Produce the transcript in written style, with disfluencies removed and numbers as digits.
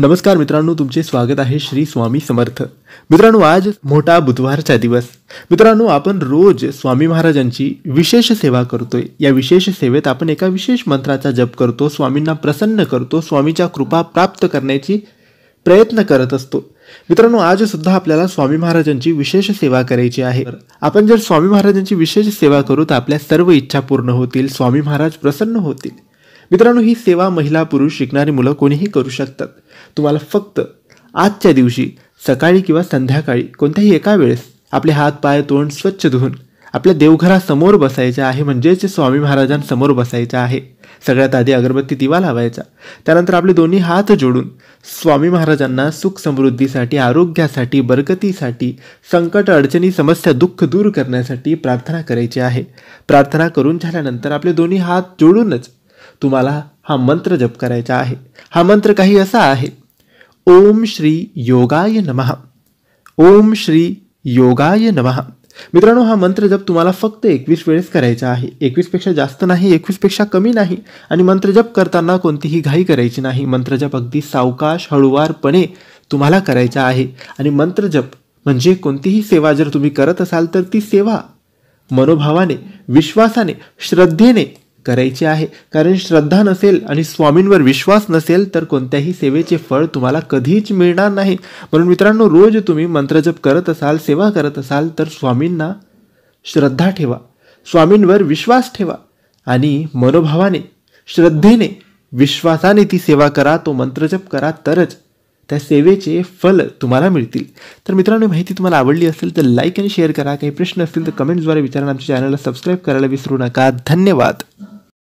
नमस्कार मित्रांनो, तुमचे स्वागत आहे श्री स्वामी समर्थ. मित्रांनो, आज मोठा बुधवारचा दिवस. मित्रांनो, आपण रोज स्वामी महाराजांची विशेष सेवा करतोय. या विशेष सेवेत आपण एका विशेष मंत्राचा जप करतो, स्वामींना प्रसन्न करतो, स्वामीच्या कृपा प्राप्त करण्याची प्रयत्न करत असतो. मित्रांनो, आज सुद्धा आपल्याला स्वामी महाराजांची विशेष सेवा करायची आहे. आपण जर स्वामी महाराजांची विशेष सेवा करू तर आपल्या सर्व इच्छा पूर्ण होतील, स्वामी महाराज प्रसन्न होतील. मित्रांनो, ही सेवा महिला पुरुष शिकणारी मुलं कोणीही करू शकतात. तुम्हाला फक्त आजच्या दिवशी सकाळी किंवा संध्याकाळी कोणत्याही एका वेळेस आपले हात पाय तोंड स्वच्छ धुवून आपल्या देवघरासमोर बसायचे आहे, म्हणजेच स्वामी महाराजांसमोर बसायचं आहे. सगळ्यात आधी अगरबत्ती दिवा लावायचा. त्यानंतर आपले दोन्ही हात जोडून स्वामी महाराजांना सुख समृद्धीसाठी, आरोग्यासाठी, बरकतीसाठी, संकट अडचणी समस्या दुःख दूर करण्यासाठी प्रार्थना करायची आहे. प्रार्थना करून झाल्यानंतर आपले दोन्ही हात जोडूनच तुम्हाला हा मंत्र जप करायचा आहे. हा मंत्र काही असा आहे: ओम श्री योगाय नमः, ओम श्री योगाय नमः. मित्रांनो, हा मंत्र जप तुम्हाला फक्त 21 वेळेस करायचा आहे. 21 पेक्षा जास्त नाही, 21 पेक्षा कमी नाही. आणि मंत्र जप करताना कोणतीही घाई करायची नाही. मंत्र जप अगदी सावकाश हळूवारपणे तुम्हाला करायचा आहे. आणि मंत्र जप म्हणजे कोणतीही सेवा जर तुम्ही करत असाल तर ती सेवा मनोभावाने, विश्वासाने, श्रद्धेने करायची आहे. कारण श्रद्धा नसेल आणि स्वामींवर विश्वास नसेल तर कोणत्याही सेवेचे फळ तुम्हाला कधीच मिळणार नाही. म्हणून मित्रांनो, रोज तुम्ही मंत्रजप करत असाल, सेवा करत असाल तर स्वामींना श्रद्धा ठेवा, स्वामींवर विश्वास ठेवा आणि मनोभावाने, श्रद्धेने, विश्वासाने ती सेवा करा, तो मंत्रजप करा, तरच त्या सेवेचे फल तुम्हाला मिळतील. तर मित्रांनो, माहिती तुम्हाला आवडली असेल तर लाईक आणि शेअर करा. काही प्रश्न असतील तर कमेंट्सद्वारे विचारा. आमच्या चॅनलला सबस्क्राईब करायला विसरू नका. धन्यवाद.